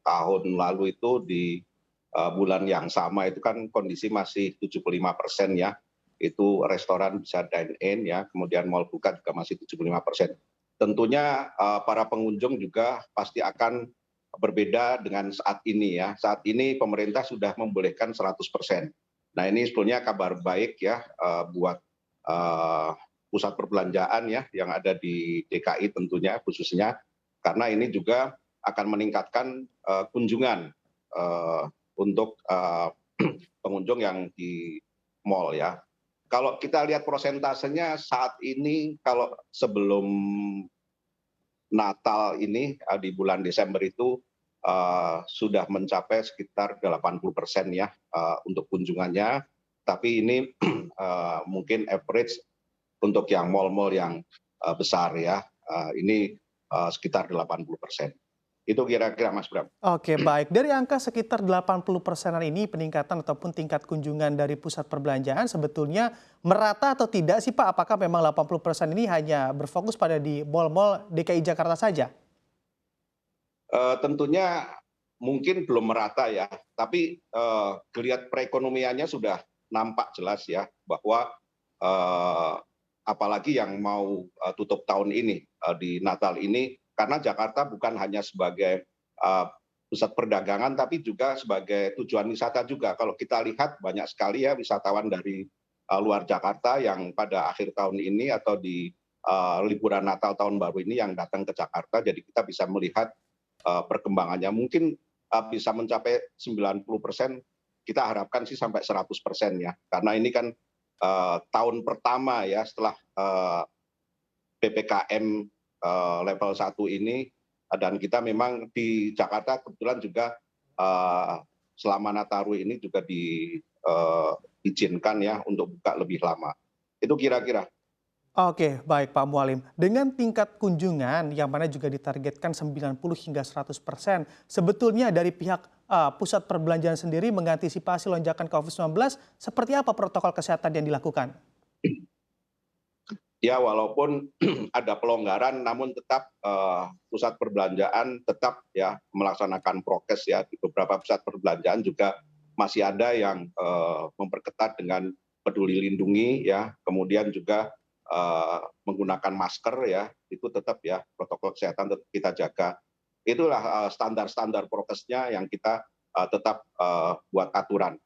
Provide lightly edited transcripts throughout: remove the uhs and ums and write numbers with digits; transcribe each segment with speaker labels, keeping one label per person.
Speaker 1: tahun lalu itu di bulan yang sama itu kan kondisi masih 75% ya, itu restoran bisa dine in ya, kemudian mal buka juga masih 75%. Tentunya para pengunjung juga pasti akan berbeda dengan saat ini ya. Saat ini pemerintah sudah membolehkan 100%. Nah ini sebetulnya kabar baik ya buat eh, pusat perbelanjaan ya yang ada di DKI tentunya khususnya, karena ini juga akan meningkatkan kunjungan eh, untuk pengunjung yang di mall ya. Kalau kita lihat prosentasenya saat ini, kalau sebelum Natal ini di bulan Desember itu sudah mencapai sekitar 80% ya untuk kunjungannya. Tapi ini mungkin average untuk yang mal-mal yang besar ya, ini sekitar 80%. Itu kira-kira Mas Bram.
Speaker 2: Oke, baik. Dari angka sekitar 80%-an ini peningkatan ataupun tingkat kunjungan dari pusat perbelanjaan sebetulnya merata atau tidak sih Pak? Apakah memang 80% ini hanya berfokus pada di mal-mal DKI Jakarta saja?
Speaker 1: Tentunya mungkin belum merata ya, tapi geliat perekonomiannya sudah nampak jelas ya bahwa eh, apalagi yang mau tutup tahun ini di Natal ini, karena Jakarta bukan hanya sebagai pusat perdagangan tapi juga sebagai tujuan wisata juga. Kalau kita lihat banyak sekali ya wisatawan dari luar Jakarta yang pada akhir tahun ini atau di liburan Natal tahun baru ini yang datang ke Jakarta, jadi kita bisa melihat perkembangannya. Mungkin bisa mencapai 90%, kita harapkan sih sampai 100% ya. Karena ini kan tahun pertama ya setelah PPKM level 1 ini, dan kita memang di Jakarta kebetulan juga selama Nataru ini juga diizinkan ya untuk buka lebih lama. Itu kira-kira.
Speaker 2: Oke, baik Pak Mualim. Dengan tingkat kunjungan yang mana juga ditargetkan 90 hingga 100%, sebetulnya dari pihak pusat perbelanjaan sendiri mengantisipasi lonjakan COVID-19, seperti apa protokol kesehatan yang dilakukan?
Speaker 1: Ya walaupun ada pelonggaran namun tetap pusat perbelanjaan tetap ya melaksanakan prokes ya. Di beberapa pusat perbelanjaan juga masih ada yang memperketat dengan peduli lindungi ya, kemudian juga menggunakan masker ya, itu tetap ya protokol kesehatan tetap kita jaga. Itulah standar-standar prokesnya yang kita tetap buat aturan.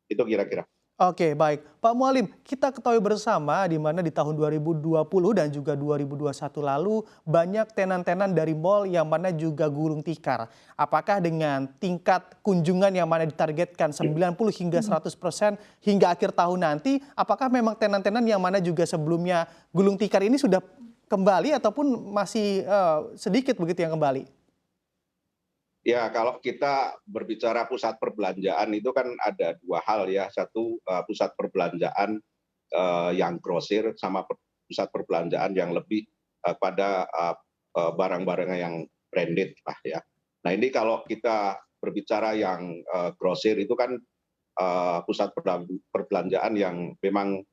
Speaker 1: Itu kira-kira.
Speaker 2: Oke, baik. Pak Mualim, kita ketahui bersama di mana di tahun 2020 dan juga 2021 lalu banyak tenan-tenan dari mal yang mana juga gulung tikar. Apakah dengan tingkat kunjungan yang mana ditargetkan 90 hingga 100% hingga akhir tahun nanti, apakah memang tenan-tenan yang mana juga sebelumnya gulung tikar ini sudah kembali ataupun masih sedikit begitu yang kembali?
Speaker 1: Ya, kalau kita berbicara pusat perbelanjaan itu kan ada dua hal ya. Satu pusat perbelanjaan yang grosir sama pusat perbelanjaan yang lebih pada barang-barang yang branded lah ya. Nah ini kalau kita berbicara yang grosir itu kan pusat perbelanjaan yang memang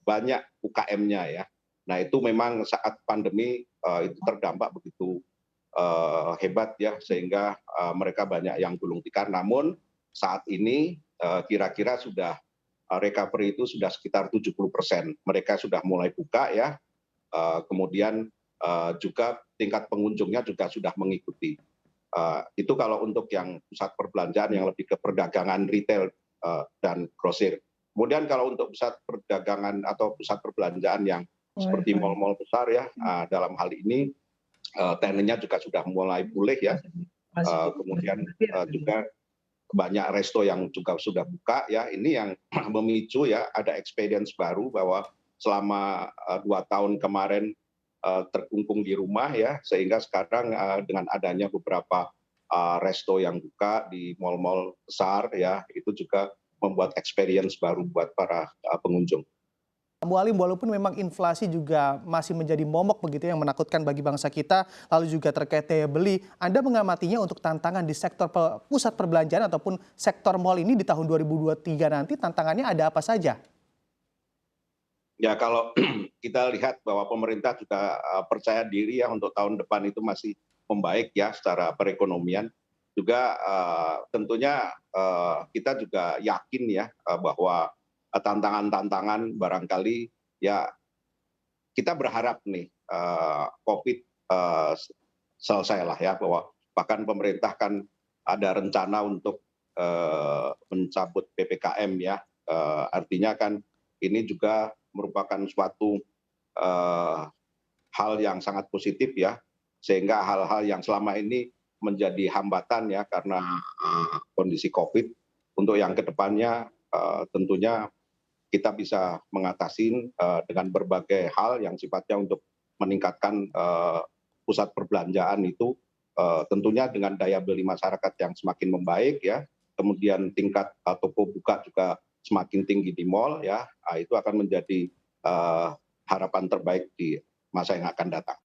Speaker 1: banyak UKM-nya ya. Nah itu memang saat pandemi itu terdampak begitu hebat ya, sehingga mereka banyak yang gulung tikar. Namun saat ini kira-kira sudah recovery itu sudah sekitar 70%. Mereka sudah mulai buka ya, kemudian juga tingkat pengunjungnya juga sudah mengikuti. Itu kalau untuk yang pusat perbelanjaan yang lebih ke perdagangan retail dan grosir. Kemudian kalau untuk pusat perdagangan atau pusat perbelanjaan yang seperti mal-mal besar ya, dalam hal ini tenennya juga sudah mulai pulih ya. Kemudian juga banyak resto yang juga sudah buka ya. Ini yang memicu ya ada experience baru bahwa selama 2 tahun kemarin terkungkung di rumah ya, sehingga sekarang dengan adanya beberapa resto yang buka di mal-mal besar ya, itu juga membuat experience baru buat para pengunjung.
Speaker 2: Pak Mualim, walaupun memang inflasi juga masih menjadi momok begitu yang menakutkan bagi bangsa kita, lalu juga terkait daya beli, Anda mengamatinya untuk tantangan di sektor pusat perbelanjaan ataupun sektor mal ini di tahun 2023 nanti tantangannya ada apa saja?
Speaker 1: Ya kalau kita lihat bahwa pemerintah juga percaya diri ya untuk tahun depan itu masih membaik ya secara perekonomian. juga tentunya kita juga yakin ya bahwa tantangan-tantangan barangkali ya kita berharap nih COVID selesai lah ya, bahwa bahkan pemerintah kan ada rencana untuk mencabut PPKM ya. Artinya kan ini juga merupakan suatu hal yang sangat positif ya, sehingga hal-hal yang selama ini menjadi hambatan ya karena kondisi COVID, untuk yang kedepannya tentunya kita bisa mengatasi dengan berbagai hal yang sifatnya untuk meningkatkan pusat perbelanjaan itu, tentunya dengan daya beli masyarakat yang semakin membaik ya, kemudian tingkat toko buka juga semakin tinggi di mal ya, itu akan menjadi harapan terbaik di masa yang akan datang.